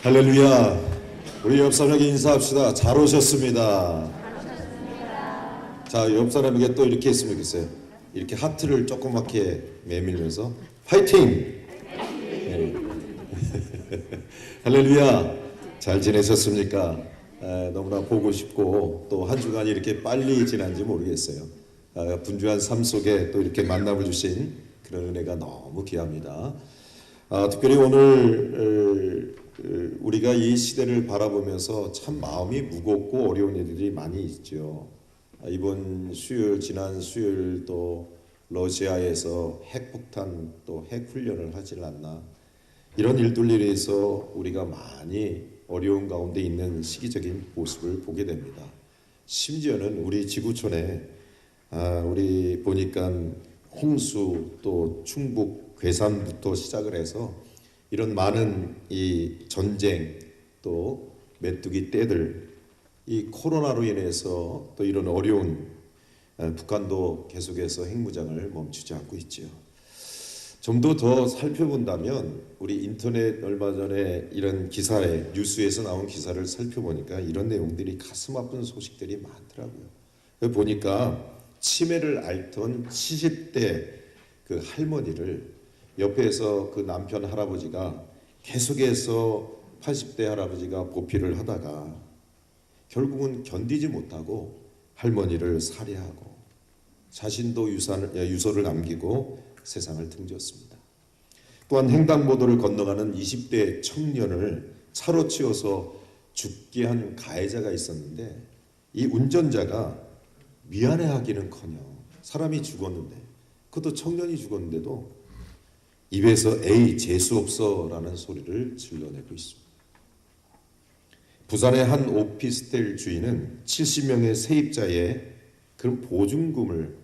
할렐루야. 우리 옆 사람에게 인사합시다. 잘 오셨습니다. 자, 옆 사람에게 또 이렇게 했으면 좋겠어요. 이렇게 하트를 조그맣게 내밀면서 파이팅! 네. 할렐루야. 잘 지내셨습니까? 너무나 보고 싶고 또 한 주간이 이렇게 빨리 지난지 모르겠어요. 분주한 삶 속에 또 이렇게 만남을 주신 그런 은혜가 너무 귀합니다. 특별히 오늘 우리가 이 시대를 바라보면서 참 마음이 무겁고 어려운 일들이 많이 있죠. 이번 수요일, 지난 수요일 또 러시아에서 핵폭탄 또 핵훈련을 하질 않나, 이런 일들에 대해서 우리가 많이 어려운 가운데 있는 시기적인 모습을 보게 됩니다. 심지어는 우리 지구촌에 우리 보니까 홍수 또 충북 괴산부터 시작을 해서 이런 많은 이 전쟁 또 메뚜기 떼들, 이 코로나로 인해서 또 이런 어려운 북한도 계속해서 핵무장을 멈추지 않고 있지요. 좀 더 살펴본다면 우리 인터넷 얼마 전에 이런 기사에 뉴스에서 나온 기사를 살펴보니까 이런 내용들이 가슴 아픈 소식들이 많더라고요. 보니까 치매를 앓던 70대 그 할머니를 옆에서 그 남편 할아버지가 계속해서 80대 할아버지가 보필을 하다가 결국은 견디지 못하고 할머니를 살해하고 자신도 유서를 남기고 세상을 등졌습니다. 또한 횡단보도를 건너가는 20대 청년을 차로 치어서 죽게 한 가해자가 있었는데 이 운전자가 미안해하기는커녕 사람이 죽었는데, 그것도 청년이 죽었는데도 입에서 에이 재수없어라는 소리를 질러내고 있습니다. 부산의 한 오피스텔 주인은 70명의 세입자의 그런 보증금을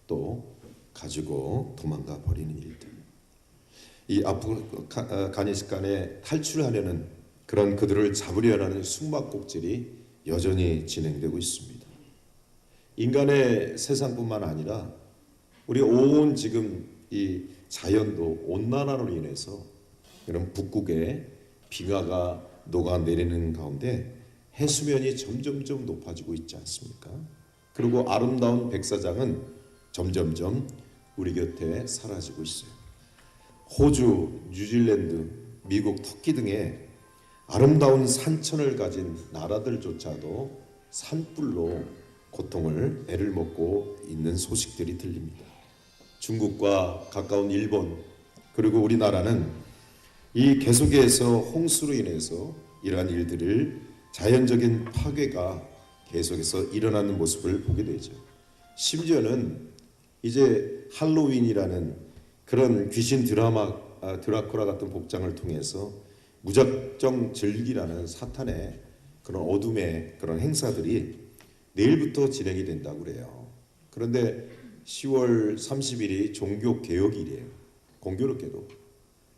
또 가지고 도망가 버리는 일들, 이 아프가니스탄에 탈출하려는 그런 그들을 잡으려 하는 숨바꼭질이 여전히 진행되고 있습니다. 인간의 세상뿐만 아니라 우리 온 지금 이 자연도 온난화로 인해서 이런 북극에 빙하가 녹아내리는 가운데 해수면이 점점점 높아지고 있지 않습니까? 그리고 아름다운 백사장은 점점점 우리 곁에 사라지고 있어요. 호주, 뉴질랜드, 미국, 터키 등의 아름다운 산천을 가진 나라들조차도 산불로 고통을 애를 먹고 있는 소식들이 들립니다. 중국과 가까운 일본, 그리고 우리나라는 이 계속해서 홍수로 인해서 이러한 일들을, 자연적인 파괴가 계속해서 일어나는 모습을 보게 되죠. 심지어는 이제 할로윈이라는 그런 귀신 드라쿠라 같은 복장을 통해서 무작정 즐기라는 사탄의 그런 어둠의 그런 행사들이 내일부터 진행이 된다고 그래요. 그런데 10월 30일이 종교개혁일이에요. 공교롭게도.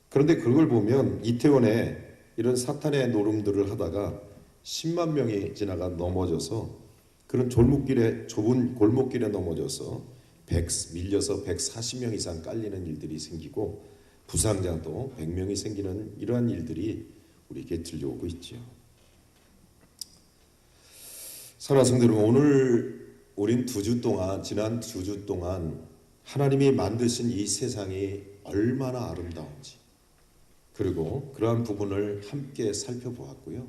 그런데 그걸 보면 이태원에 이런 사탄의 노름들을 하다가 10만 명이 넘어져서 그런 좁은 골목길에 넘어져서 밀려서 140명 이상 깔리는 일들이 생기고 부상자도 100명이 생기는 이러한 일들이 우리에게 들려오고 있죠. 사랑하는 성도 여러분, 오늘 우린 지난 2주 동안 하나님이 만드신 이 세상이 얼마나 아름다운지, 그리고 그러한 부분을 함께 살펴보았고요.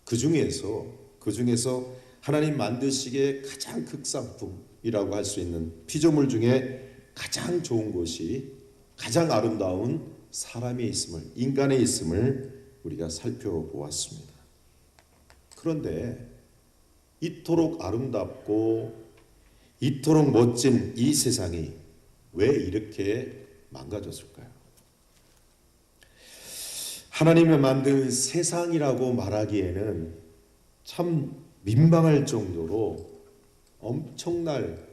그 중에서 하나님 만드시기에 가장 극상품이라고 할 수 있는 피조물 중에 가장 좋은 것이, 가장 아름다운 사람의 있음을, 인간의 있음을 우리가 살펴보았습니다. 그런데 이토록 아름답고 이토록 멋진 이 세상이 왜 이렇게 망가졌을까요? 하나님이 만든 세상이라고 말하기에는 참 민망할 정도로 엄청날,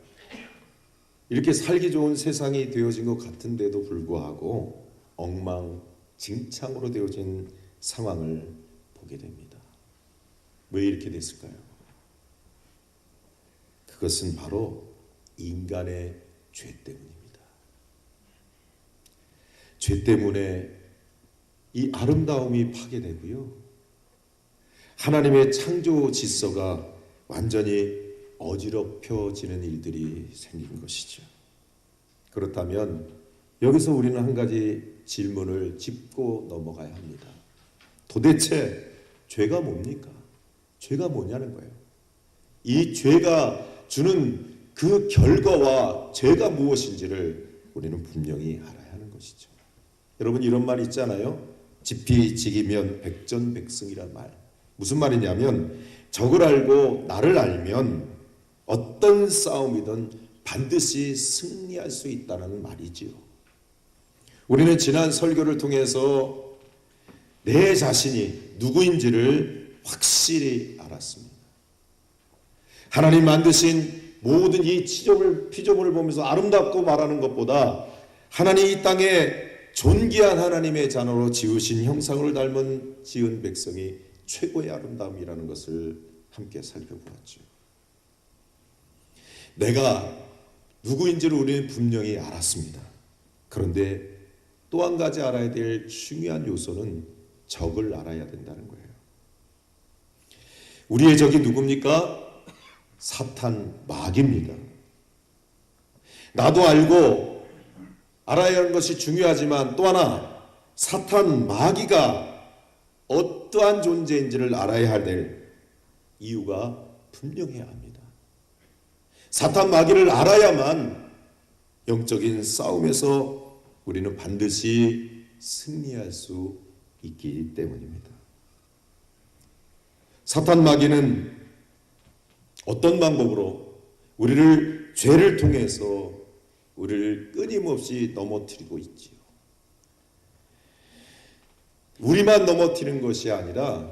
이렇게 살기 좋은 세상이 되어진 것 같은데도 불구하고 엉망진창으로 되어진 상황을 보게 됩니다. 왜 이렇게 됐을까요? 그것은 바로 인간의 죄 때문입니다. 죄 때문에 이 아름다움이 파괴되고요. 하나님의 창조 질서가 완전히 어지럽혀지는 일들이 생긴 것이죠. 그렇다면 여기서 우리는 한 가지 질문을 짚고 넘어가야 합니다. 도대체 죄가 뭡니까? 죄가 뭐냐는 거예요. 이 죄가 주는 그 결과와 죄가 무엇인지를 우리는 분명히 알아야 하는 것이죠. 여러분, 이런 말 있잖아요. 지피지기면 백전백승이란 말. 무슨 말이냐면 적을 알고 나를 알면 어떤 싸움이든 반드시 승리할 수 있다는 말이지요. 우리는 지난 설교를 통해서 내 자신이 누구인지를 확실히 알았습니다. 하나님 만드신 모든 이 피조물을 보면서 아름답고 말하는 것보다 하나님 이 땅에 존귀한 하나님의 자녀로 지으신 형상을 닮은 지은 백성이 최고의 아름다움이라는 것을 함께 살펴보았죠. 내가 누구인지를 우리는 분명히 알았습니다. 그런데 또 한 가지 알아야 될 중요한 요소는 적을 알아야 된다는 거예요. 우리의 적이 누굽니까? 사탄, 마귀입니다. 나도 알고 알아야 하는 것이 중요하지만 또 하나 사탄, 마귀가 어떠한 존재인지를 알아야 될 이유가 분명해야 합니다. 사탄, 마귀를 알아야만 영적인 싸움에서 우리는 반드시 승리할 수 있기 때문입니다. 사탄, 마귀는 어떤 방법으로 우리를 죄를 통해서 우리를 끊임없이 넘어뜨리고 있지요. 우리만 넘어뜨리는 것이 아니라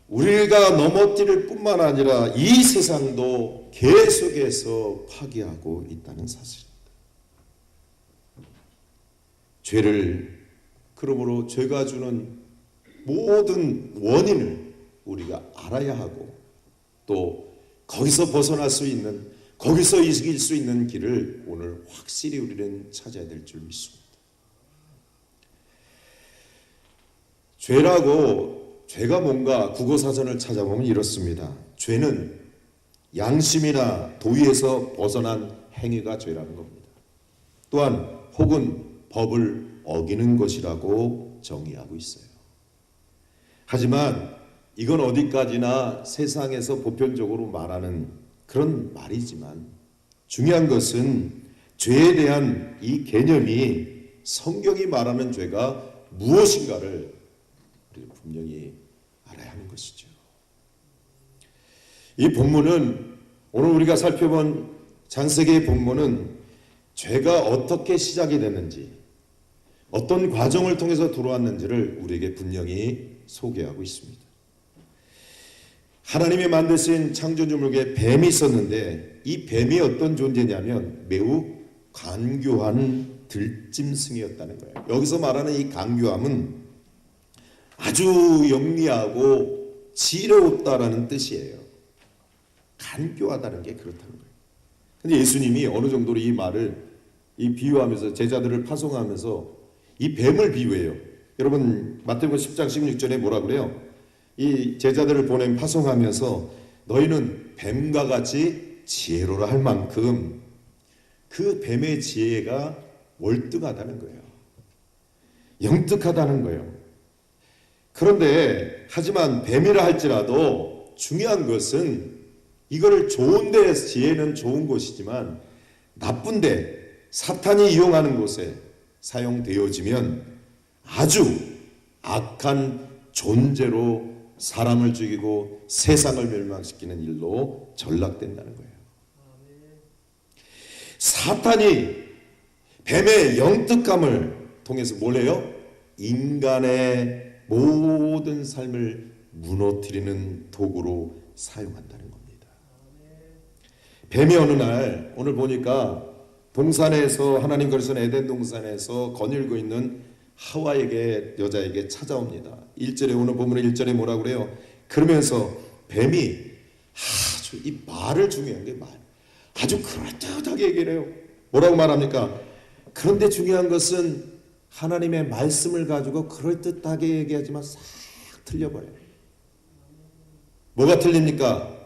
우리가 넘어뜨릴 뿐만 아니라 이 세상도 계속해서 파괴하고 있다는 사실입니다. 그러므로 죄가 주는 모든 원인을 우리가 알아야 하고 또 거기서 벗어날 수 있는, 거기서 이길 수 있는 길을 오늘 확실히 우리는 찾아야 될 줄 믿습니다. 죄가 뭔가 국어사전을 찾아보면 이렇습니다. 죄는 양심이나 도의에서 벗어난 행위가 죄라는 겁니다. 또한 혹은 법을 어기는 것이라고 정의하고 있어요. 하지만 이건 어디까지나 세상에서 보편적으로 말하는 그런 말이지만 중요한 것은 죄에 대한 이 개념이 성경이 말하는 죄가 무엇인가를 우리 분명히 알아야 하는 것이죠. 이 본문은 오늘 우리가 살펴본 창세기의 본문은 죄가 어떻게 시작이 됐는지 어떤 과정을 통해서 들어왔는지를 우리에게 분명히 소개하고 있습니다. 하나님이 만드신 창조주물에 뱀이 있었는데 이 뱀이 어떤 존재냐면 매우 간교한 들짐승이었다는 거예요. 여기서 말하는 이 간교함은 아주 영리하고 지혜롭다라는 뜻이에요. 간교하다는 게 그렇다는 거예요. 근데 예수님이 어느 정도로 이 말을 비유하면서 제자들을 파송하면서 이 뱀을 비유해요. 여러분 마태복음 10장 16절에 뭐라 그래요? 이 제자들을 보낸 파송하면서 너희는 뱀과 같이 지혜로라 할 만큼 그 뱀의 지혜가 월등하다는 거예요. 영특하다는 거예요. 그런데 하지만 뱀이라 할지라도 중요한 것은 이거를 좋은데 지혜는 좋은 것이지만 나쁜데 사탄이 이용하는 곳에 사용되어지면 아주 악한 존재로 사람을 죽이고 세상을 멸망시키는 일로 전락된다는 거예요. 사탄이 뱀의 영특함을 통해서 뭘 해요? 인간의 모든 삶을 무너뜨리는 도구로 사용한다는 겁니다. 뱀이 어느 날 오늘 보니까 동산에서 하나님 거리선 에덴 동산에서 거닐고 있는 하와에게 여자에게 찾아옵니다. 1절에 오늘 본문의 1절에 뭐라 그래요? 그러면서 뱀이 아주 이 말을 중요한 게 말. 아주 그럴듯하게 얘기를 해요. 뭐라고 말합니까? 그런데 중요한 것은 하나님의 말씀을 가지고 그럴듯하게 얘기하지만 싹 틀려버려요. 뭐가 틀립니까?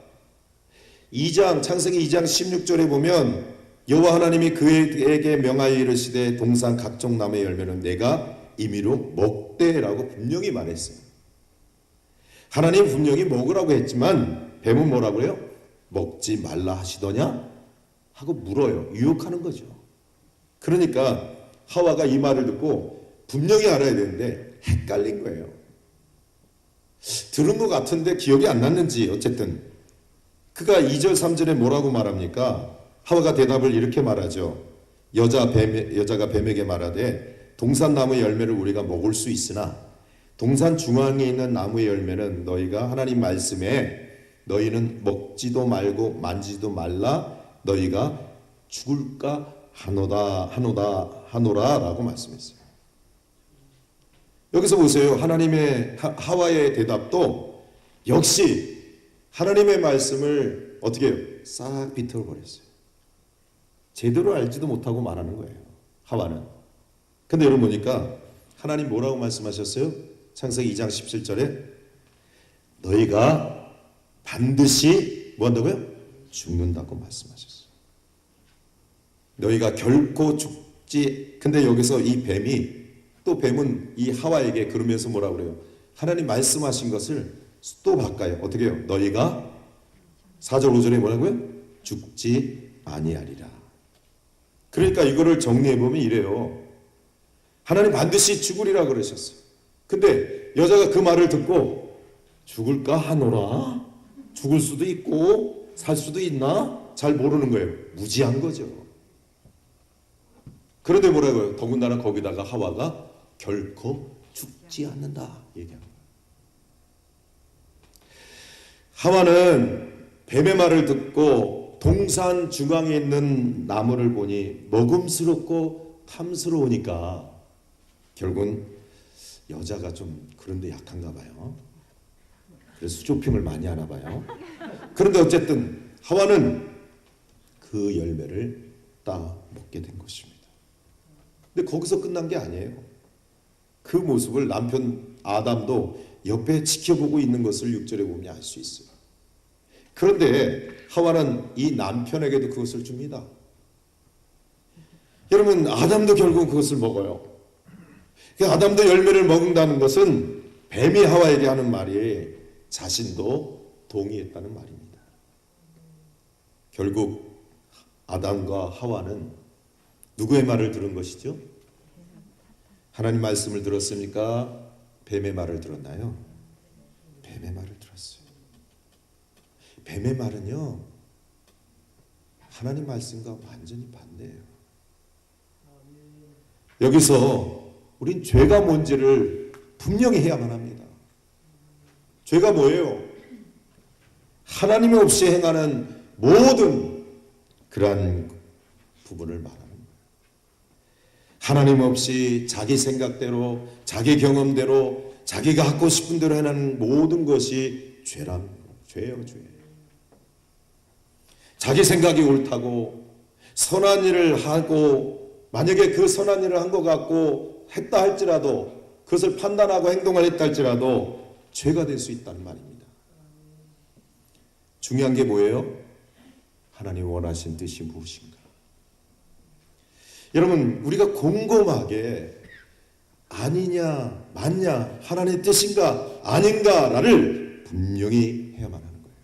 창세기 2장 16절에 보면 여호와 하나님이 그에게 명하여 이르시되 동산 각종 나무의 열매는 내가 임의로 먹되라고 분명히 말했어요. 하나님 분명히 먹으라고 했지만 뱀은 뭐라고요? 먹지 말라 하시더냐? 하고 물어요. 유혹하는 거죠. 그러니까 하와가 이 말을 듣고 분명히 알아야 되는데 헷갈린 거예요. 들은 것 같은데 기억이 안 났는지 어쨌든 그가 2절 3절에 뭐라고 말합니까? 하와가 대답을 이렇게 말하죠. 여자가 뱀에게 말하되 동산나무의 열매를 우리가 먹을 수 있으나 동산 중앙에 있는 나무의 열매는 너희가 하나님 말씀에 너희는 먹지도 말고 만지도 말라 너희가 죽을까 하노라라고 말씀했어요. 여기서 보세요. 하와의 대답도 역시 하나님의 말씀을 어떻게 해요? 싹 비틀어버렸어요. 제대로 알지도 못하고 말하는 거예요. 하와는. 근데 여러분 보니까 하나님 뭐라고 말씀하셨어요? 창세기 2장 17절에 너희가 반드시 뭐 한다고요? 죽는다고 말씀하셨어요. 너희가 결코 죽지. 근데 여기서 이 뱀은 이 하와에게 그러면서 뭐라고 그래요? 하나님 말씀하신 것을 또 바꿔요. 어떻게 해요? 너희가 4절 5절에 뭐라고요? 죽지 아니하리라. 그러니까 이거를 정리해보면 이래요. 하나님 반드시 죽으리라 그러셨어요. 근데 여자가 그 말을 듣고 죽을까 하노라? 죽을 수도 있고 살 수도 있나? 잘 모르는 거예요. 무지한 거죠. 그런데 뭐라고요? 더군다나 거기다가 하와가 결코 죽지 않는다 얘기합니다. 하와는 뱀의 말을 듣고 동산 중앙에 있는 나무를 보니 먹음스럽고 탐스러우니까 결국은 여자가 좀 그런데 약한가 봐요. 그래서 쇼핑을 많이 하나 봐요. 그런데 어쨌든 하와는 그 열매를 따 먹게 된 것입니다. 근데 거기서 끝난 게 아니에요. 그 모습을 남편 아담도 옆에 지켜보고 있는 것을 6절에 보면 알 수 있어요. 그런데 하와는 이 남편에게도 그것을 줍니다. 여러분 아담도 결국 그것을 먹어요. 아담도 열매를 먹는다는 것은 뱀이 하와에게 하는 말이 자신도 동의했다는 말입니다. 결국 아담과 하와는 누구의 말을 들은 것이죠? 하나님 말씀을 들었습니까? 뱀의 말을 들었나요? 뱀의 말을 들었어요. 뱀의 말은요, 하나님 말씀과 완전히 반대예요. 여기서 우린 죄가 뭔지를 분명히 해야만 합니다. 죄가 뭐예요? 하나님 없이 행하는 모든 그러한 부분을 말하는 거예요. 하나님 없이 자기 생각대로, 자기 경험대로, 자기가 하고 싶은 대로 행하는 모든 것이 죄라는 거예요. 죄예요, 죄. 자기 생각이 옳다고 선한 일을 하고 만약에 그 선한 일을 한 것 같고 했다 할지라도 그것을 판단하고 행동을 했다 할지라도 죄가 될 수 있다는 말입니다. 중요한 게 뭐예요? 하나님 원하신 뜻이 무엇인가? 여러분 우리가 곰곰하게 아니냐 맞냐 하나님의 뜻인가 아닌가를 분명히 해야만 하는 거예요.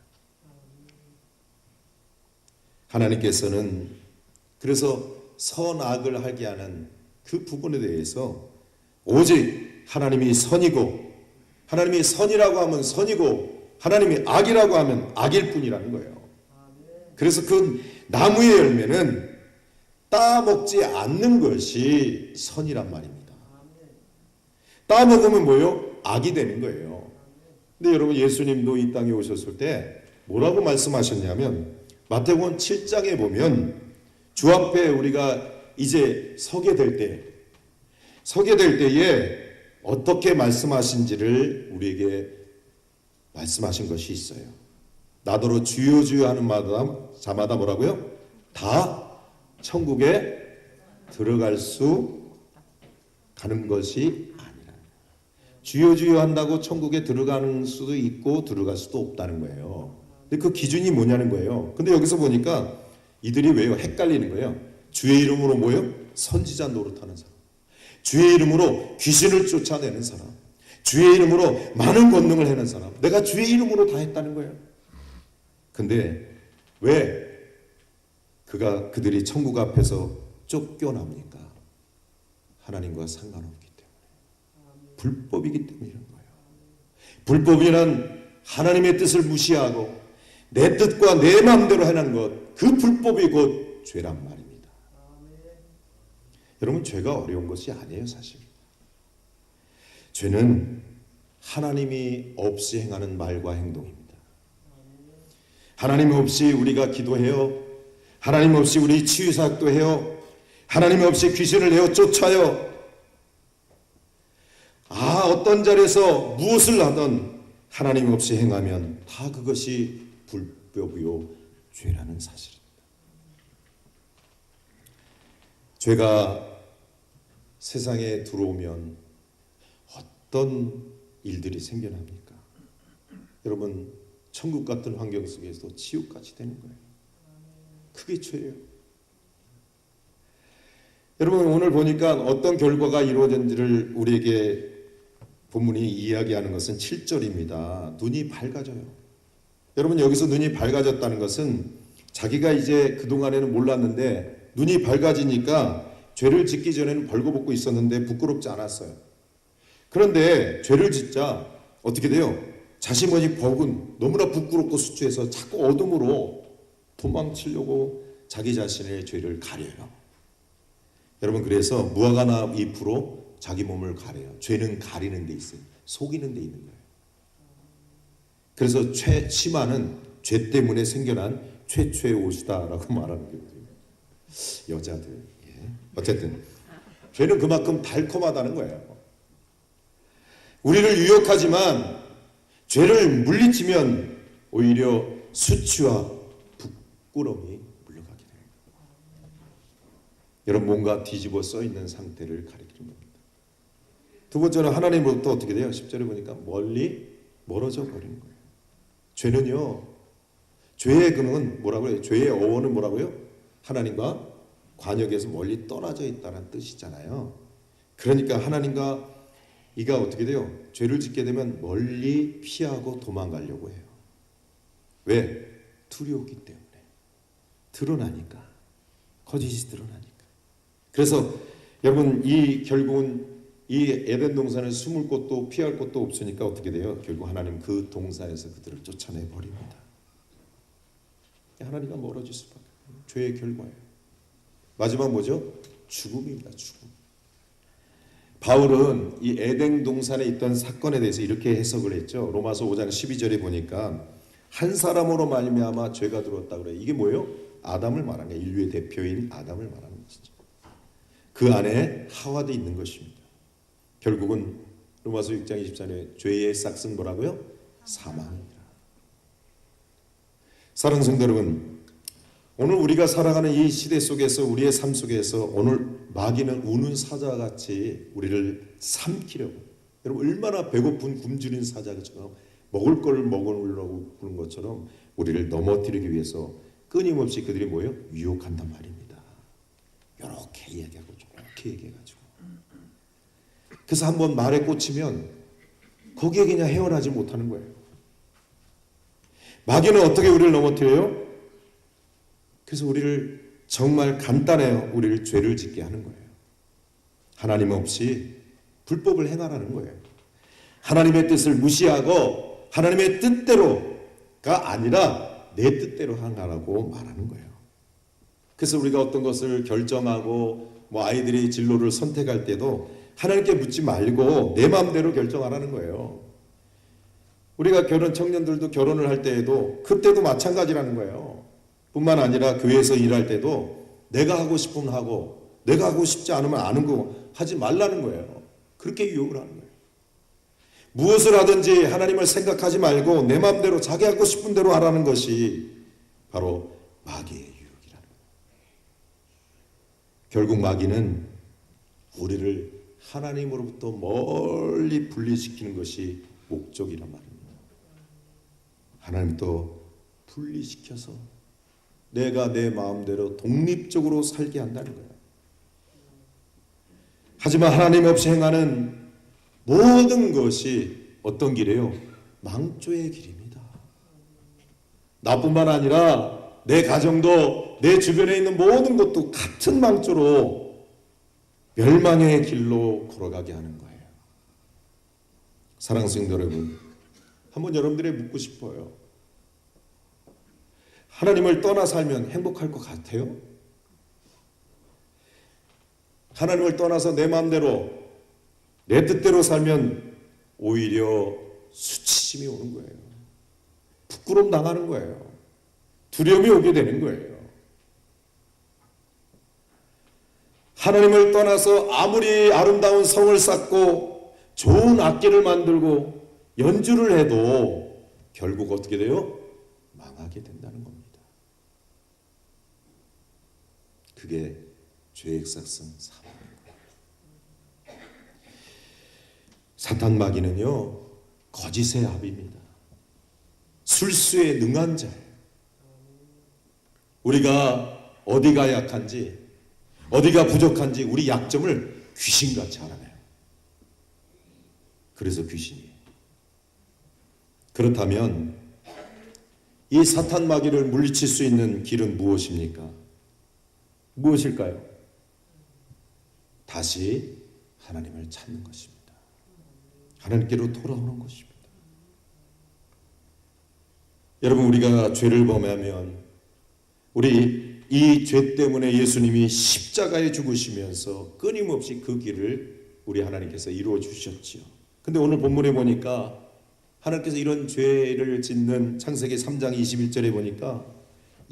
하나님께서는 그래서 선악을 하게 하는 그 부분에 대해서 오직 하나님이 선이고 하나님이 선이라고 하면 선이고 하나님이 악이라고 하면 악일 뿐이라는 거예요. 그래서 그 나무의 열매는 따먹지 않는 것이 선이란 말입니다. 따먹으면 뭐예요? 악이 되는 거예요. 근데 여러분 예수님도 이 땅에 오셨을 때 뭐라고 말씀하셨냐면 마태복음 7장에 보면 주 앞에 우리가 이제 서게 될 때에 어떻게 말씀하신지를 우리에게 말씀하신 것이 있어요. 나더러 주여 주여 하는 자마다 뭐라고요? 다 천국에 들어갈 수 가는 것이 아니라 주여 주여 한다고 천국에 들어가는 수도 있고 들어갈 수도 없다는 거예요. 근데 그 기준이 뭐냐는 거예요. 근데 여기서 보니까 이들이 왜요? 헷갈리는 거예요. 주의 이름으로 뭐요? 선지자 노릇하는 사람, 주의 이름으로 귀신을 쫓아내는 사람, 주의 이름으로 많은 권능을 해낸 사람, 내가 주의 이름으로 다 했다는 거예요. 근데 왜 그들이 천국 앞에서 쫓겨납니까? 하나님과 상관없기 때문에, 불법이기 때문에 이런 거예요. 불법이란 하나님의 뜻을 무시하고 내 뜻과 내 마음대로 해낸 것, 그 불법이 곧 죄란 말입니다. 여러분, 죄가 어려운 것이 아니에요. 사실 죄는 하나님이 없이 행하는 말과 행동입니다. 하나님 없이 우리가 기도해요. 하나님 없이 우리 치유사역도 해요. 하나님 없이 귀신을 내어 쫓아요. 어떤 자리에서 무엇을 하든 하나님 없이 행하면 다 그것이 불법이요 죄라는 사실입니다. 죄가 세상에 들어오면 어떤 일들이 생겨납니까? 여러분, 천국 같은 환경 속에서 지옥같이 되는 거예요. 그게 죄예요. 여러분, 오늘 보니까 어떤 결과가 이루어진지를 우리에게 본문이 이야기하는 것은 7절입니다. 눈이 밝아져요. 여러분, 여기서 눈이 밝아졌다는 것은 자기가 이제 그동안에는 몰랐는데 눈이 밝아지니까 죄를 짓기 전에는 벌거벗고 있었는데 부끄럽지 않았어요. 그런데 죄를 짓자 어떻게 돼요? 자신만이 버근 너무나 부끄럽고 수치해서 자꾸 어둠으로 도망치려고 자기 자신의 죄를 가려요. 여러분, 그래서 무화과나 잎으로 자기 몸을 가려요. 죄는 가리는 데 있어요. 속이는 데 있는 거예요. 그래서 치마는 죄 때문에 생겨난 최초의 옷이다라고 말하는 거예요. 여자들. 어쨌든 죄는 그만큼 달콤하다는 거예요. 우리를 유혹하지만 죄를 물리치면 오히려 수치와 부끄러움이 물러가게 돼요. 여러분, 뭔가 뒤집어 써 있는 상태를 가리키는 겁니다. 두 번째는 하나님으로부터 어떻게 돼요? 10절에 보니까 멀리 멀어져 버리는 거예요. 죄는요, 죄의 근원은 뭐라고 해요? 죄의 어원은 뭐라고요? 하나님과 관역에서 멀리 떨어져 있다는 뜻이잖아요. 그러니까 하나님과 이가 어떻게 돼요? 죄를 짓게 되면 멀리 피하고 도망가려고 해요. 왜? 두려웠기 때문에. 드러나니까. 거짓이 드러나니까. 그래서 여러분, 결국은 이 에덴 동산을 숨을 곳도 피할 곳도 없으니까 어떻게 돼요? 결국 하나님 그 동산에서 그들을 쫓아내 버립니다. 하나님과 멀어질 수밖에 없어요. 죄의 결과예요. 마지막 뭐죠? 죽음입니다. 죽음. 바울은 이 에덴 동산에 있던 사건에 대해서 이렇게 해석을 했죠. 로마서 5장 12절에 보니까 한 사람으로 말미암아 죄가 들어왔다 그래요. 이게 뭐예요? 아담을 말하는 거예요. 인류의 대표인 아담을 말하는 것이죠. 그 안에 하와도 있는 것입니다. 결국은 로마서 6장 24절에 죄의 싹은 뭐라고요? 사망이라. 사랑하는 성도 여러분, 오늘 우리가 살아가는 이 시대 속에서 우리의 삶 속에서 오늘 마귀는 우는 사자같이 우리를 삼키려고, 여러분 얼마나 배고픈 굶주린 사자처럼 먹을 걸 먹으려고 부는 것처럼 우리를 넘어뜨리기 위해서 끊임없이 그들이 뭐예요? 유혹한단 말입니다. 이렇게 얘기하고 저렇게 얘기해가지고, 그래서 한번 말에 꽂히면 거기에 그냥 헤어나지 못하는 거예요. 마귀는 어떻게 우리를 넘어뜨려요? 그래서 우리를 정말 간단해요. 우리를 죄를 짓게 하는 거예요. 하나님 없이 불법을 행하라는 거예요. 하나님의 뜻을 무시하고 하나님의 뜻대로가 아니라 내 뜻대로 행하라고 말하는 거예요. 그래서 우리가 어떤 것을 결정하고 아이들이 진로를 선택할 때도 하나님께 묻지 말고 내 마음대로 결정하라는 거예요. 우리가 청년들도 결혼을 할 때에도 그때도 마찬가지라는 거예요. 뿐만 아니라 교회에서 일할 때도 내가 하고 싶으면 하고 내가 하고 싶지 않으면 안 하고 하지 말라는 거예요. 그렇게 유혹을 하는 거예요. 무엇을 하든지 하나님을 생각하지 말고 내 마음대로 자기 하고 싶은 대로 하라는 것이 바로 마귀의 유혹이라는 거예요. 결국 마귀는 우리를 하나님으로부터 멀리 분리시키는 것이 목적이란 말입니다. 하나님 또 분리시켜서 내가 내 마음대로 독립적으로 살게 한다는 거예요. 하지만 하나님 없이 행하는 모든 것이 어떤 길이에요? 망조의 길입니다. 나뿐만 아니라 내 가정도, 내 주변에 있는 모든 것도 같은 망조로 멸망의 길로 걸어가게 하는 거예요. 사랑하는 성도 여러분, 한번 여러분들에게 묻고 싶어요. 하나님을 떠나 살면 행복할 것 같아요? 하나님을 떠나서 내 마음대로, 내 뜻대로 살면 오히려 수치심이 오는 거예요. 부끄러움 당하는 거예요. 두려움이 오게 되는 거예요. 하나님을 떠나서 아무리 아름다운 성을 쌓고 좋은 악기를 만들고 연주를 해도 결국 어떻게 돼요? 망하게 된다는 겁니다. 그게 죄의 삭성 사망인 거예요. 사탄 마귀는요, 거짓의 압입니다. 술수에 능한 자예요. 우리가 어디가 약한지, 어디가 부족한지 우리 약점을 귀신같이 알아내요. 그래서 귀신이에요. 그렇다면 이 사탄 마귀를 물리칠 수 있는 길은 무엇입니까? 무엇일까요? 다시 하나님을 찾는 것입니다. 하나님께로 돌아오는 것입니다. 여러분, 우리가 죄를 범하면 우리 이 죄 때문에 예수님이 십자가에 죽으시면서 끊임없이 그 길을 우리 하나님께서 이루어 주셨지요. 근데 오늘 본문에 보니까 하나님께서 이런 죄를 짓는 창세기 3장 21절에 보니까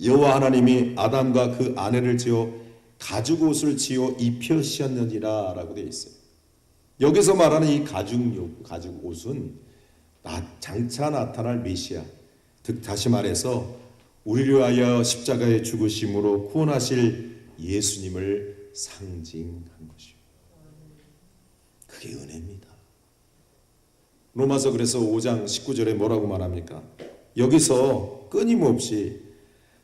여호와 하나님이 아담과 그 아내를 지어 가죽 옷을 지어 입혀시었느니라 라고 되어 있어요. 여기서 말하는 이 가죽 옷은 장차 나타날 메시아, 즉 다시 말해서 우리를 위하여 십자가에 죽으심으로 구원하실 예수님을 상징한 것이요. 그게 은혜입니다. 로마서 그래서 5장 19절에 뭐라고 말합니까? 여기서 끊임없이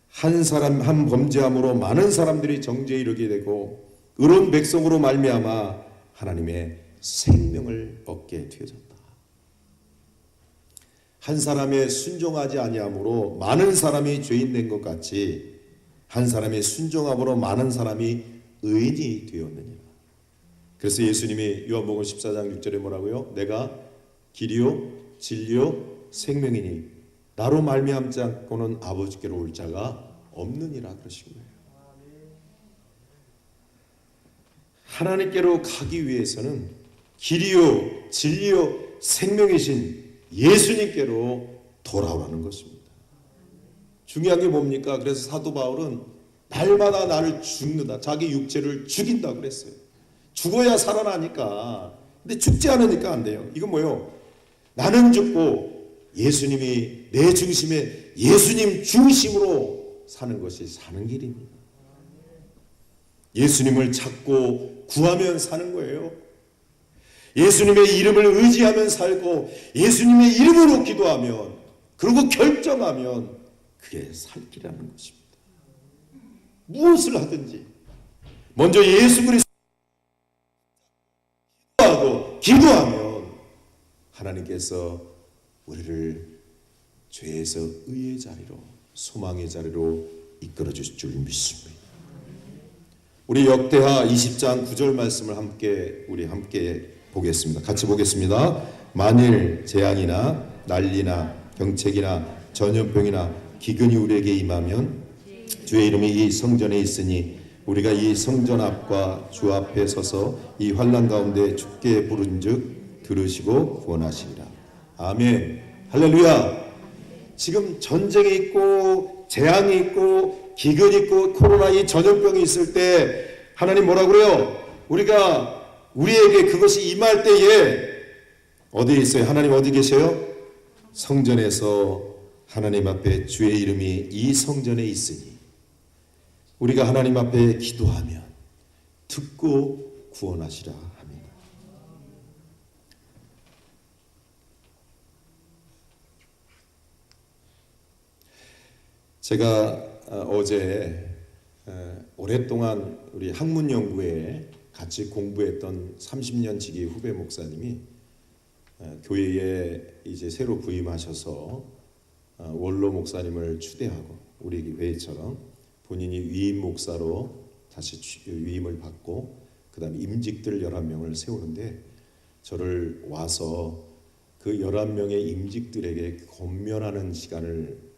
한 사람 한 범죄함으로 많은 사람들이 정죄에 이르게 되고 의로운 백성으로 말미암아 하나님의 생명을 얻게 되어졌다. 한 사람의 순종하지 아니함으로 많은 사람이 죄인 된 것 같이 한 사람의 순종함으로 많은 사람이 의인이 되었느니라. 그래서 예수님이 요한복음 14장 6절에 뭐라고요? 내가 길이요 진리요 생명이니 나로 말미암지 않고는 아버지께로 올 자가 없느니라 그러신 거예요. 하나님께로 가기 위해서는 길이요 진리요 생명이신 예수님께로 돌아오라는 것입니다. 중요한 게 뭡니까? 그래서 사도 바울은 날마다 나를 죽는다, 자기 육체를 죽인다 그랬어요. 죽어야 살아나니까. 근데 죽지 않으니까 안 돼요. 이건 뭐예요? 나는 죽고 예수님이 내 중심에 예수님 중심으로 사는 것이 사는 길입니다. 예수님을 찾고 구하면 사는 거예요. 예수님의 이름을 의지하면 살고 예수님의 이름으로 기도하면 그리고 결정하면 그게 살 길이라는 것입니다. 무엇을 하든지 먼저 예수 그리스도 기도하면 하나님께서 우리를 죄에서 의의 자리로 소망의 자리로 이끌어 주실 줄 믿습니다. 우리 역대하 20장 9절 말씀을 함께 보겠습니다. 같이 보겠습니다. 만일 재앙이나 난리나 병책이나 전염병이나 기근이 우리에게 임하면 주의 이름이 이 성전에 있으니 우리가 이 성전 앞과 주 앞에 서서 이 환난 가운데 주께 부른즉 들으시고 구원하시리라. 아멘. 할렐루야. 지금 전쟁이 있고 재앙이 있고 기근이 있고 코로나 이 전염병이 있을 때 하나님 뭐라 그래요? 우리에게 그것이 임할 때에 어디에 있어요? 하나님 어디 계셔요? 성전에서 하나님 앞에 주의 이름이 이 성전에 있으니 우리가 하나님 앞에 기도하면 듣고 구원하시라 합니다. 제가 어제 오랫동안 우리 학문연구회에 같이 공부했던 30년 지기 후배 목사님이 교회에 이제 새로 부임하셔서 원로 목사님을 추대하고 우리 교회처럼 본인이 위임 목사로 다시 위임을 받고 그 다음에 임직들 11명을 세우는데 저를 와서 그 11명의 임직들에게 권면하는 시간을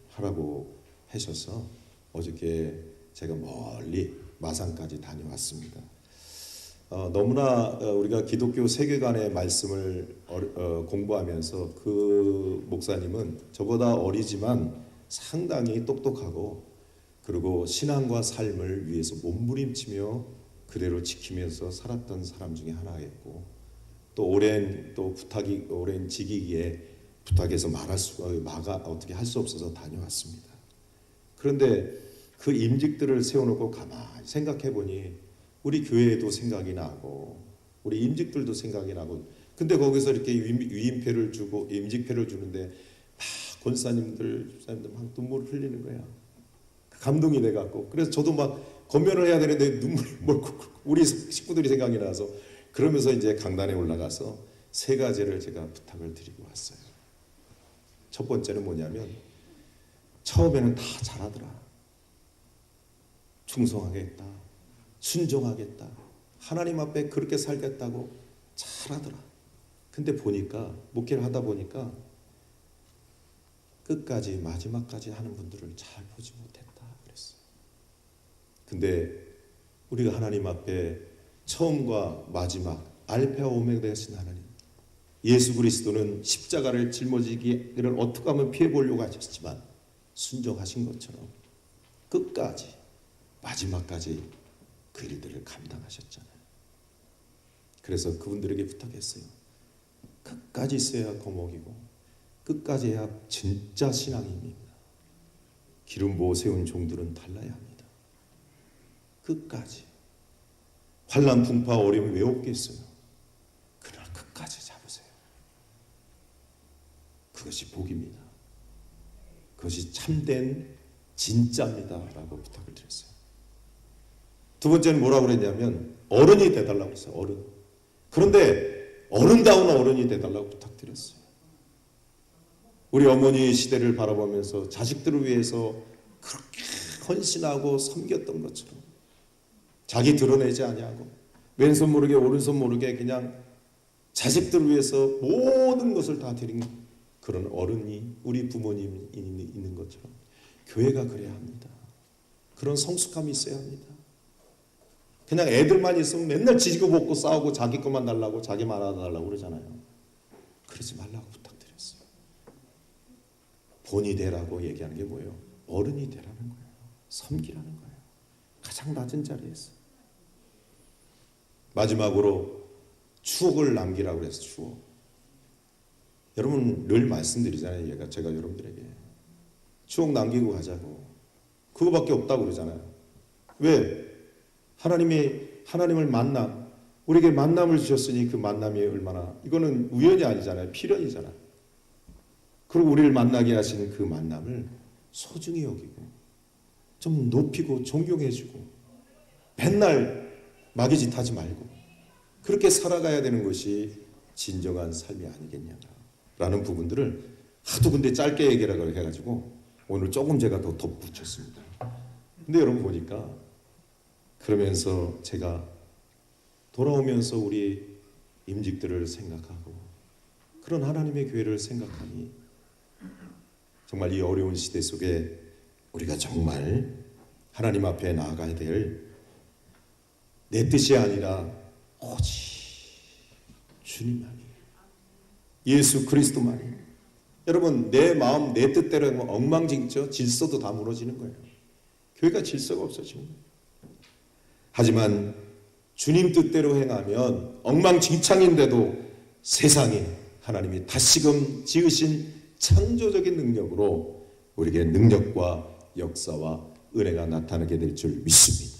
하라고 하셔서 어저께 제가 멀리 마산까지 다녀왔습니다. 너무나 우리가 기독교 세계관의 말씀을 공부하면서 그 목사님은 저보다 어리지만 상당히 똑똑하고 그리고 신앙과 삶을 위해서 몸부림치며 그대로 지키면서 살았던 사람 중에 하나였고 또 오랜 직위기에 부탁해서 어떻게 할 수 없어서 다녀왔습니다. 그런데 그 임직들을 세워놓고 가만히 생각해 보니 우리 교회에도 생각이 나고 우리 임직들도 생각이 나고 근데 거기서 이렇게 위임패를 주고 임직패를 주는데 막 권사님들, 집사님들 막 눈물을 흘리는 거야. 감동이 돼갖고 그래서 저도 막 권면을 해야 되는데 눈물이 멀고 우리 식구들이 생각이 나서 그러면서 이제 강단에 올라가서 3가지를 제가 부탁을 드리고 왔어요. 첫 번째는 뭐냐면 처음에는 다 잘하더라. 충성하겠다. 순종하겠다. 하나님 앞에 그렇게 살겠다고 잘하더라. 근데 보니까 목회를 하다 보니까 끝까지 마지막까지 하는 분들을 잘 보지 못했다 그랬어요. 근데 우리가 하나님 앞에 처음과 마지막 알파와 오메가 되신 하나님 예수 그리스도는 십자가를 짊어지기를 어떻게 하면 피해 보려고 하셨지만 순종하신 것처럼 끝까지 마지막까지 그 일들을 감당하셨잖아요. 그래서 그분들에게 부탁했어요. 끝까지 있어야 거목이고 끝까지 해야 진짜 신앙입니다. 기름 부어 세운 종들은 달라야 합니다. 끝까지. 환난 풍파 어려움이 왜 없겠어요? 그러나 끝까지 잡으세요. 그것이 복입니다. 그것이 참된 진짜입니다 라고 부탁을 드렸어요. 두 번째는 뭐라고 그랬냐면 어른이 돼달라고 했어요. 어른. 그런데 어른다운 어른이 돼달라고 부탁드렸어요. 우리 어머니 시대를 바라보면서 자식들을 위해서 그렇게 헌신하고 섬겼던 것처럼 자기 드러내지 아니하고 왼손 모르게 오른손 모르게 그냥 자식들을 위해서 모든 것을 다 드린 그런 어른이 우리 부모님이 있는 것처럼 교회가 그래야 합니다. 그런 성숙함이 있어야 합니다. 그냥 애들만 있으면 맨날 지지고 볶고 싸우고 자기 것만 달라고 자기 말 알아달라고 그러잖아요. 그러지 말라고 부탁드렸어요. 본이 되라고 얘기하는 게 뭐예요? 어른이 되라는 거예요. 섬기라는 거예요. 가장 낮은 자리에서. 마지막으로 추억을 남기라고 그래서 추억. 여러분 늘 말씀드리잖아요. 제가 여러분들에게 추억 남기고 가자고. 그거밖에 없다고 그러잖아요. 왜? 하나님을 만남, 우리에게 만남을 주셨으니 그 만남이 얼마나 이거는 우연이 아니잖아요. 필연이잖아요. 그리고 우리를 만나게 하시는 그 만남을 소중히 여기고 좀 높이고 존경해주고 맨날 마귀짓 하지 말고 그렇게 살아가야 되는 것이 진정한 삶이 아니겠냐라는 부분들을 하도 근데 짧게 얘기하라고 해가지고 오늘 조금 제가 더 덧붙였습니다. 근데 여러분 보니까 그러면서 제가 돌아오면서 우리 임직들을 생각하고 그런 하나님의 교회를 생각하니 정말 이 어려운 시대 속에 우리가 정말 하나님 앞에 나아가야 될 내 뜻이 아니라 오직 주님만이 예수 그리스도만이 여러분 내 마음 내 뜻대로 하면 엉망진짜 질서도 다 무너지는 거예요. 교회가 질서가 없어지는 거예요. 하지만 주님 뜻대로 행하면 엉망진창인데도 세상에 하나님이 다시금 지으신 창조적인 능력으로 우리에게 능력과 역사와 은혜가 나타나게 될 줄 믿습니다.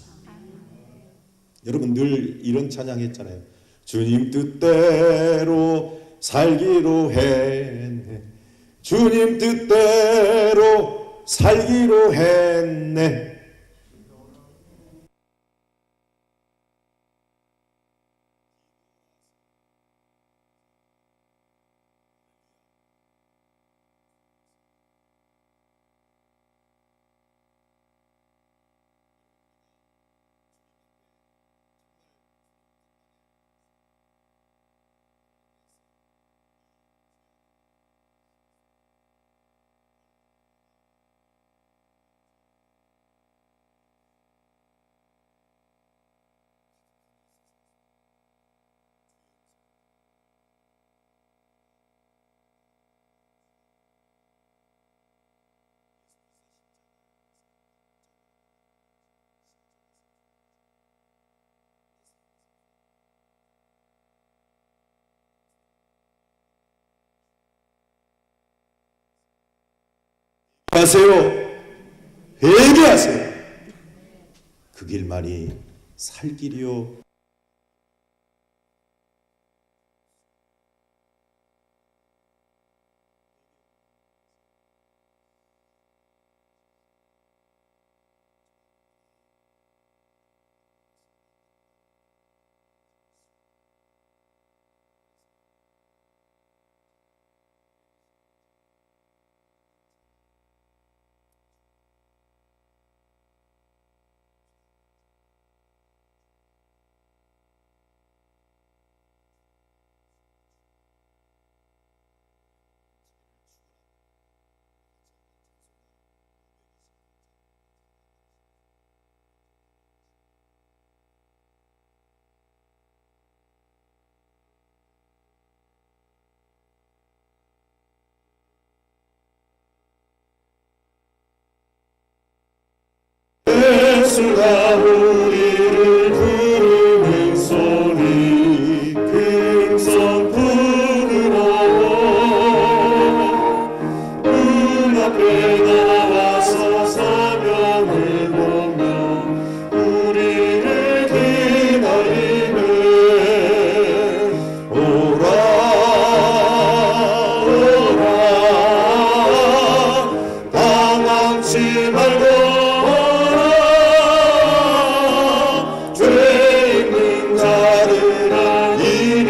여러분 늘 이런 찬양했잖아요. 주님 뜻대로 살기로 했네. 주님 뜻대로 살기로 했네. 하세요. 회개하세요. 그 길만이 살 길이요. 예수가 우리를 부르는 소리 금성 부드러워 눈앞에 나와서 사명을 보며 우리를 기다리네. 오라 오라 당황치 말고 죄 있는 자들아 이리로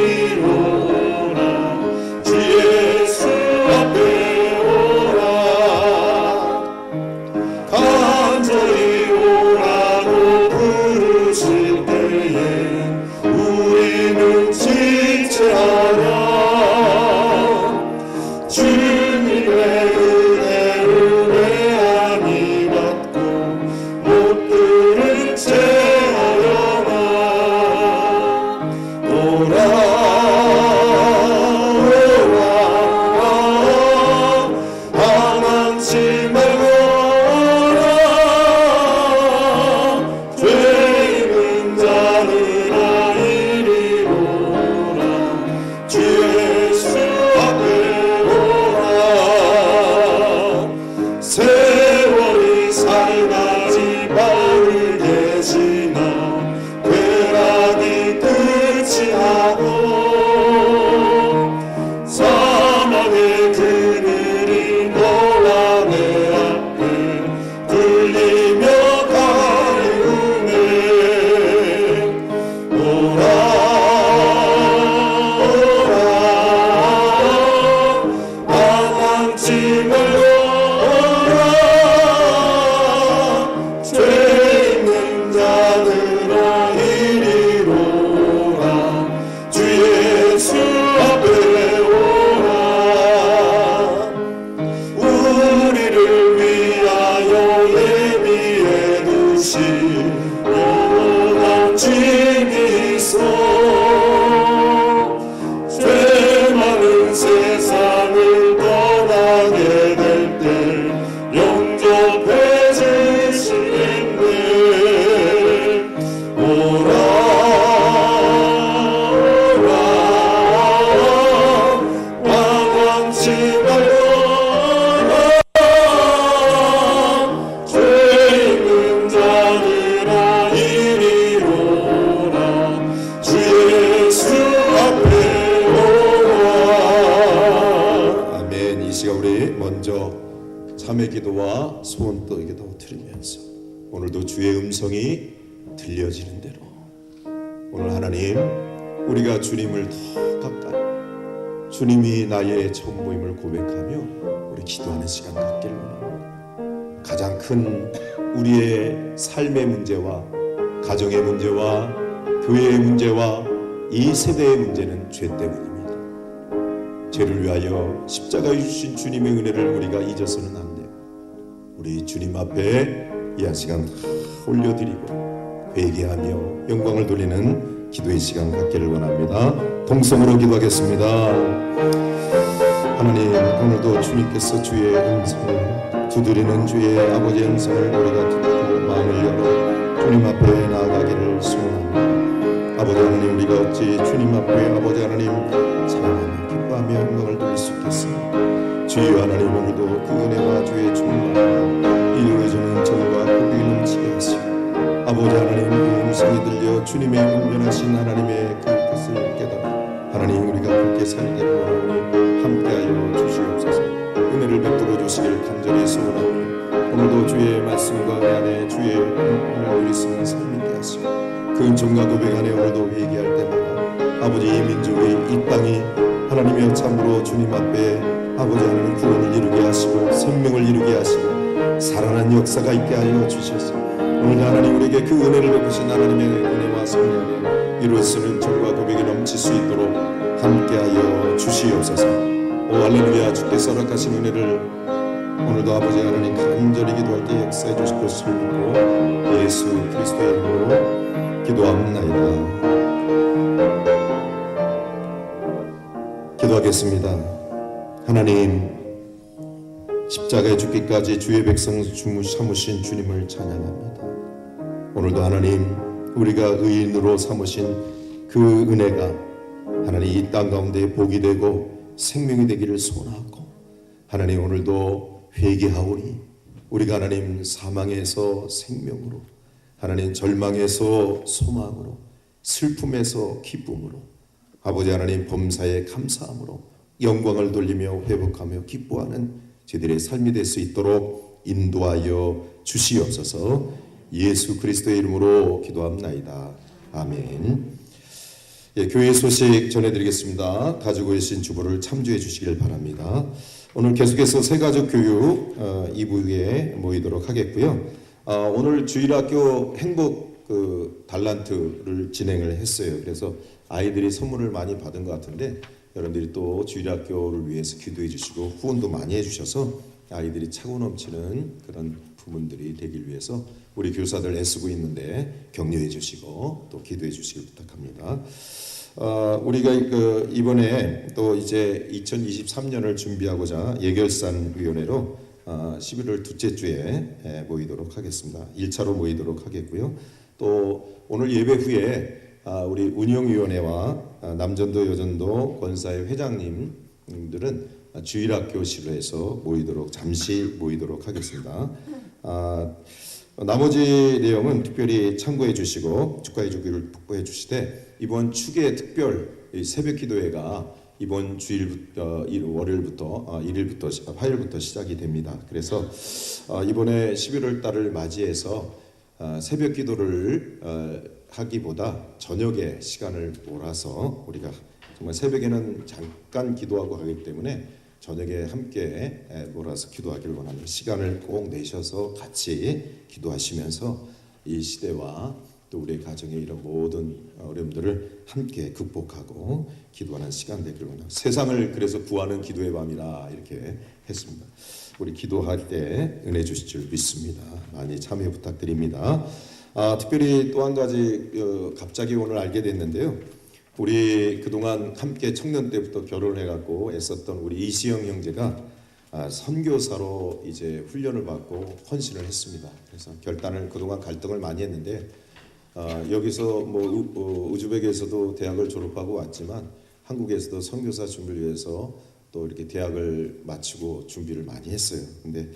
거듭함의 기도와 소원의 기도 드리면서 오늘도 주의 음성이 들려지는 대로 오늘 하나님 우리가 주님을 더 가까이 주님이 나의 전부임을 고백하며 우리 기도하는 시간 갖기를 원합니다. 가장 큰 우리의 삶의 문제와 가정의 문제와 교회의 문제와 이 세대의 문제는 죄 때문입니다. 죄를 위하여 십자가에 주신 주님의 은혜를 우리가 잊어서는 안 돼요. 우리 주님 앞에 이 한 시간 다 올려드리고 회개하며 영광을 돌리는 기도의 시간 갖기를 원합니다. 동성으로 기도하겠습니다. 하나님, 오늘도 주님께서 주의 음성을 두드리는 주의 아버지의 음성을 우리가 듣고 마음을 열어 주님 앞에 나아가기를 소원합니다. 아버지 하나님, 우리가 어찌 주님 앞에 아버지 하나님 사랑하며 기뻐하며 영광을 돌릴 수 있겠습니까? 주여 하나님, 오늘도 그 은혜와 주의 충만함 이루어지는 정과 복이 넘치게 하시고 아버지 하나님, 그 음성이 들려 주님의 온전하신 하나님의 그 뜻을 깨달아 하나님 우리가 그렇게 살기를 원하오니 함께하여 주시옵소서. 은혜를 베풀어 주시길 간절히 소원하오니 오늘도 주의 말씀과 그 안에 주의 은혜를 누릴 수 있는 삶이 있게 하시고 그 은총과 고백 안에 오늘도 회개할 때마다 아버지 이 민족의 이 땅이 하나님의 참으로 주님 앞에 아버지 하나님 구원을 이루게 하시고 생명을 이루게 하시고 살아난 역사가 있게 하여 주셔서 오늘 하나님 우리에게 그 은혜를 베푸신 하나님의 은혜와 성령에 이루어지는 정과 고백이 넘칠 수 있도록 함께하여 주시옵소서. 오 할렐루야. 주께서 허락하신 은혜를 오늘도 아버지 하나님 간절히 기도할 때 역사해 주실 것을 믿고 예수 그리스도의 이름으로 기도합니다. 기도하겠습니다. 하나님, 십자가에 죽기까지 주의 백성 삼으신 주님을 찬양합니다. 오늘도 하나님 우리가 의인으로 삼으신 그 은혜가 하나님 이 땅 가운데 복이 되고 생명이 되기를 소원하고 하나님 오늘도 회개하오니 우리가 하나님 사망에서 생명으로 하나님 절망에서 소망으로 슬픔에서 기쁨으로 아버지 하나님 범사에 감사함으로 영광을 돌리며 회복하며 기뻐하는 저희들의 삶이 될 수 있도록 인도하여 주시옵소서. 예수 그리스도의 이름으로 기도합나이다. 아멘. 예, 교회 소식 전해드리겠습니다. 가지고 계신 주보를 참조해 주시길 바랍니다. 오늘 계속해서 새가족 교육 2부에 모이도록 하겠고요. 오늘 주일학교 행복 달란트를 진행을 했어요. 그래서 아이들이 선물을 많이 받은 것 같은데 여러분들이 또 주일학교를 위해서 기도해 주시고 후원도 많이 해주셔서 아이들이 차고 넘치는 그런 부문들이 되길 위해서 우리 교사들 애쓰고 있는데 격려해 주시고 또 기도해 주시길 부탁합니다. 우리가 이번에 또 이제 2023년을 준비하고자 예결산위원회로 11월 둘째 주에 모이도록 하겠습니다. 1차로 모이도록 하겠고요. 또 오늘 예배 후에 우리 운영위원회와 남전도 여전도 권사회 회장님들은 주일학교실에서 잠시 모이도록 하겠습니다. 나머지 내용은 특별히 참고해 주시고 축하해 주기를 북부해 주시되 이번 축의 특별 새벽 기도회가 이번 주일부터 월요일부터 1일부터 화요일부터 시작이 됩니다. 그래서 이번에 11월 달을 맞이해서 새벽 기도를 하기보다 저녁에 시간을 몰아서 우리가 정말 새벽에는 잠깐 기도하고 하기 때문에 저녁에 함께 몰아서 기도하기를 원합니다. 시간을 꼭 내셔서 같이 기도하시면서 이 시대와 또 우리의 가정의 이런 모든 어려움들을 함께 극복하고 기도하는 시간 되기를 원합니다. 세상을 그래서 구하는 기도의 밤이라 이렇게 했습니다. 우리 기도할 때 은혜 주실 줄 믿습니다. 많이 참여 부탁드립니다. 특별히 또 한 가지 갑자기 오늘 알게 됐는데요. 우리 그동안 함께 청년 때부터 결혼을 해갖고 애썼던 우리 이시영 형제가 선교사로 이제 훈련을 받고 헌신을 했습니다. 그래서 결단을 그동안 갈등을 많이 했는데 여기서 우즈벡에서도 대학을 졸업하고 왔지만 한국에서도 선교사 준비를 위해서 또 이렇게 대학을 마치고 준비를 많이 했어요. 근데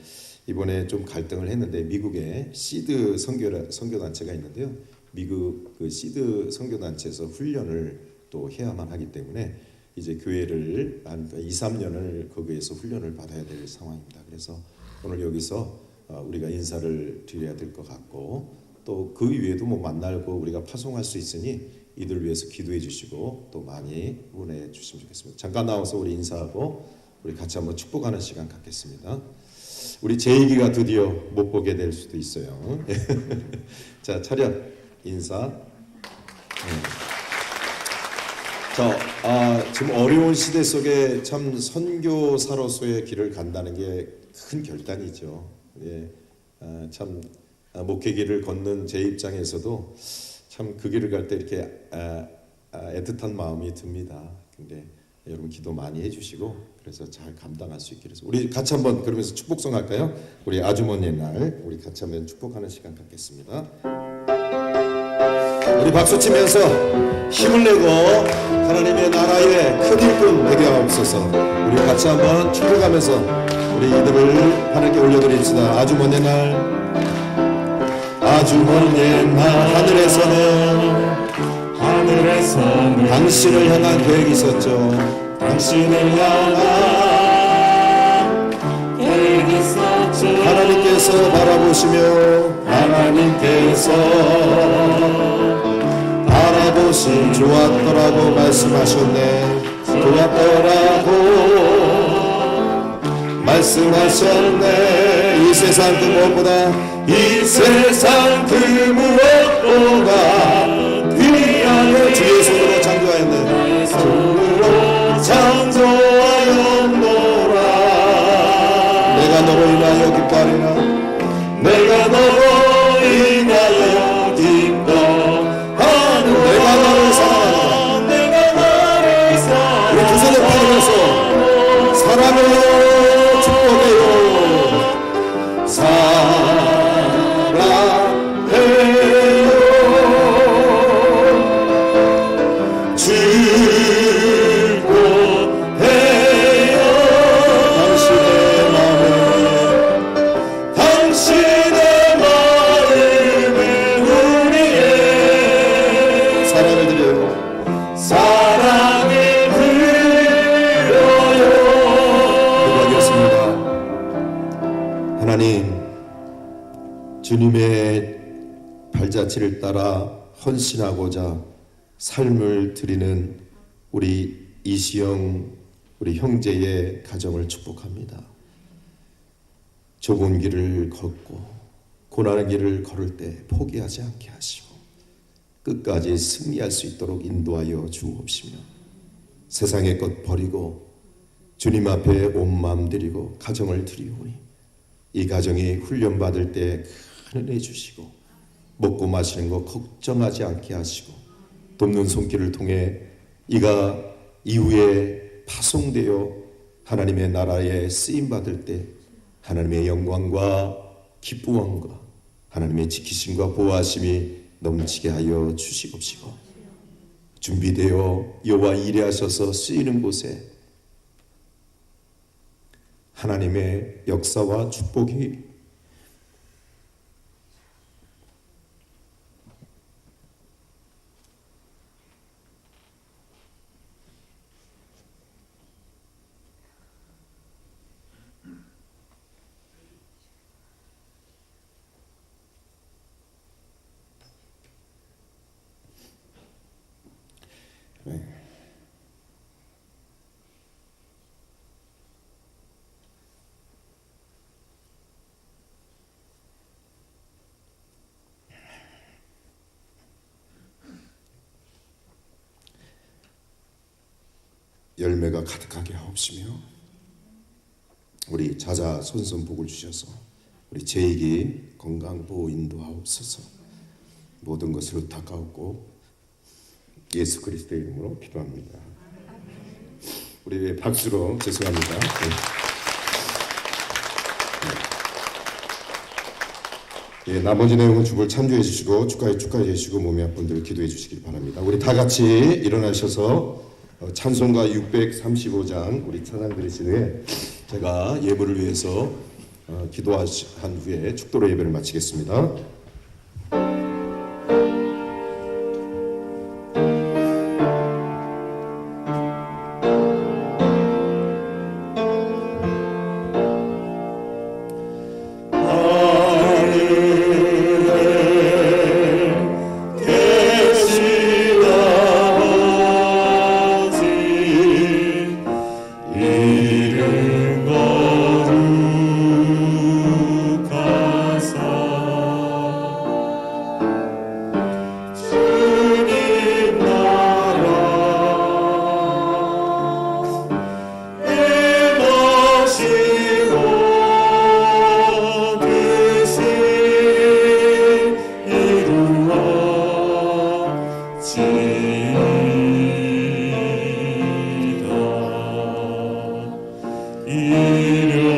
이번에 좀 갈등을 했는데 미국에 시드 선교 단체가 있는데요. 미국 그 시드 선교 단체에서 훈련을 또 해야만 하기 때문에 이제 교회를 한 2, 3년을 거기에서 훈련을 받아야 될 상황입니다. 그래서 오늘 여기서 우리가 인사를 드려야 될 것 같고 또 그 위에도 뭐 만나고 우리가 파송할 수 있으니 이들 위해서 기도해 주시고 또 많이 응원해 주시면 좋겠습니다. 잠깐 나와서 우리 인사하고 우리 같이 한번 축복하는 시간 갖겠습니다. 우리 제이기가 드디어 못 보게 될 수도 있어요. 자, 차렷 인사. 자, 지금 어려운 시대 속에 참 선교사로서의 길을 간다는 게 큰 결단이죠. 예, 참 목회길을 걷는 제 입장에서도 참 그 길을 갈 때 이렇게 애틋한 마음이 듭니다. 근데 여러분 기도 많이 해주시고 그래서 잘 감당할 수 있게 해서 우리 같이 한번 그러면서 축복성 할까요? 우리 아주머니의 날 우리 같이 한번 축복하는 시간 갖겠습니다. 우리 박수 치면서 힘을 내고 하나님의 나라의 큰 일꾼 되게 하옵소서. 우리 같이 한번 축복하면서 우리 이들을 하나님께 올려드립시다. 아주머니의 날 아주머니의 날 하늘에서는 당신을 향한 계획이 있었죠. 당신을 향한 계획이 있었죠. 하나님께서 바라보신 좋았더라고 말씀하셨네. 좋았더라고 말씀하셨네. 이 세상 그 무엇보다 위하여 주의 손으로 창조하였네. 손으로 창조하였노라. 내가 너로 인하여 기뻐하리라. 내가 너로 인하여 기뻐하노라. 내가 너를 사랑하노라. 우리 두 손을 펴면서 사랑을 축복해요. 주님의 발자취를 따라 헌신하고자 삶을 드리는 우리 이시영 우리 형제의 가정을 축복합니다. 좁은 길을 걷고 고난의 길을 걸을 때 포기하지 않게 하시고 끝까지 승리할 수 있도록 인도하여 주옵시며 세상의 것 버리고 주님 앞에 온 마음 드리고 가정을 드리오니 이 가정이 훈련받을 때 큰 은혜 주시고 먹고 마시는 거 걱정하지 않게 하시고 돕는 손길을 통해 이가 이후에 파송되어 하나님의 나라에 쓰임받을 때 하나님의 영광과 기쁨과 하나님의 지키심과 보호하심이 넘치게 하여 주시옵시고 준비되어 여호와 일하셔서 쓰이는 곳에 하나님의 역사와 축복이 열매가 가득하게 하옵시며 우리 자자 손손 복을 주셔서 우리 제이기 건강 보호 인도하옵소서. 모든 것을 부탁하옵고 예수 그리스도의 이름으로 기도합니다. 우리 박수로 죄송합니다. 예, 나머지 내용은 주를 참조해 주시고 축하해 주시고 몸이 아픈 분들 기도해 주시길 바랍니다. 우리 다 같이 일어나셔서 찬송가 635장 우리 찬양 드리신 후에 제가 예물을 위해서 기도한 후에 축도로 예배를 마치겠습니다.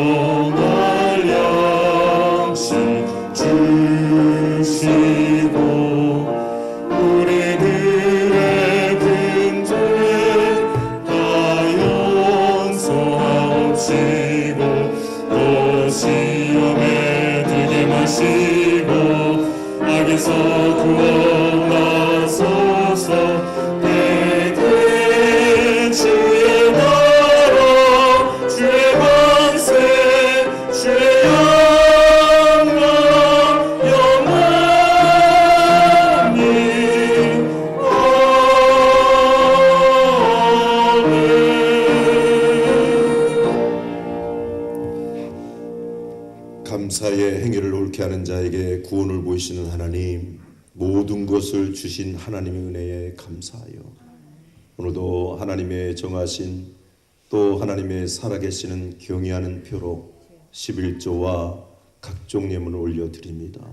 일용할 양식 주시고 우리들의 빈죄 다 용서하옵시고 또 시험에 들게 마시고 악에서 구원하소서. 대대 주의 나라 주의 권세 주의 영광 영원히 아멘. 감사의 행위를 옳게 하는 자에게 구원을 보이시는 하나님, 모든 것을 주신 하나님의 은혜에 감사하여 오늘도 하나님의 정하신 또 하나님의 살아계시는 경외하는 표로 11조와 각종 예물을 올려드립니다.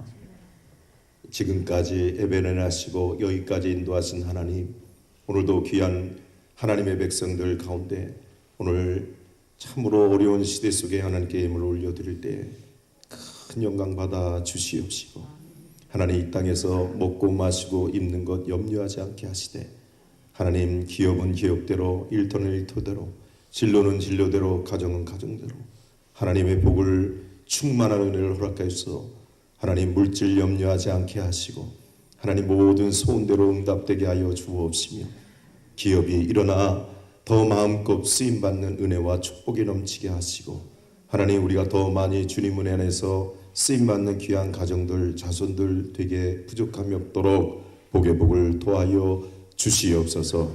지금까지 예배를 하시고 여기까지 인도하신 하나님, 오늘도 귀한 하나님의 백성들 가운데 오늘 참으로 어려운 시대 속에 하나님께 예물을 올려드릴 때 큰 영광 받아 주시옵시고, 하나님 이 땅에서 먹고 마시고 입는 것 염려하지 않게 하시되, 하나님 기업은 기업대로, 일터는 일터대로, 진로는 진로대로, 가정은 가정대로 하나님의 복을 충만한 은혜를 허락하여서 하나님 물질 염려하지 않게 하시고 하나님 모든 소원대로 응답되게 하여 주옵시며, 기업이 일어나 더 마음껏 쓰임받는 은혜와 축복이 넘치게 하시고, 하나님 우리가 더 많이 주님 은혜 안에서 쓰임받는 귀한 가정들 자손들 되게 부족함이 없도록 복의 복을 도하여 주시옵소서.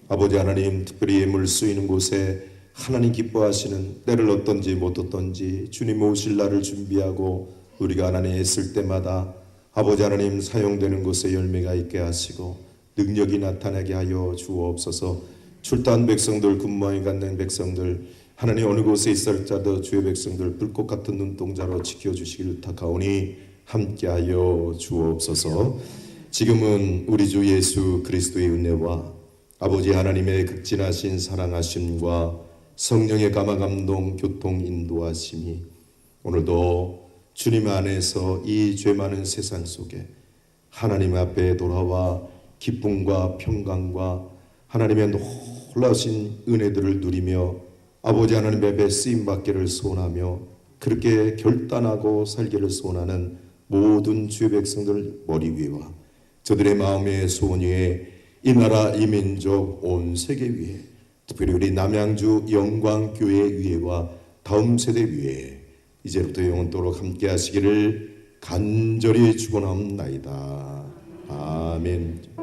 아버지 하나님, 특별히 예물 쓰이는 곳에 하나님 기뻐하시는 때를 어떤지 못 어떤지 주님 오실 날을 준비하고 우리가 하나님 애쓸 때마다 아버지 하나님 사용되는 곳에 열매가 있게 하시고 능력이 나타나게 하여 주옵소서. 출타한 백성들, 군무에 갖는 백성들, 하나님 어느 곳에 있을지라도 주의 백성들 불꽃 같은 눈동자로 지켜주시기를 부탁하오니 함께하여 주옵소서. 지금은 우리 주 예수 그리스도의 은혜와 아버지 하나님의 극진하신 사랑하심과 성령의 감화감동 교통 인도하심이 오늘도 주님 안에서 이 죄 많은 세상 속에 하나님 앞에 돌아와 기쁨과 평강과 하나님의 놀라우신 은혜들을 누리며 아버지 하나님 앞에 쓰임받기를 소원하며 그렇게 결단하고 살기를 소원하는 모든 주의 백성들 머리 위와 저들의 마음의 소원 위에 이 나라 이 민족 온 세계 위에 특별히 우리 남양주 영광교회 위에와 다음 세대 위에 이제부터 영원토록 함께 하시기를 간절히 축원합나이다. 아멘.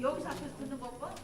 여기서 앞에서 듣는 것과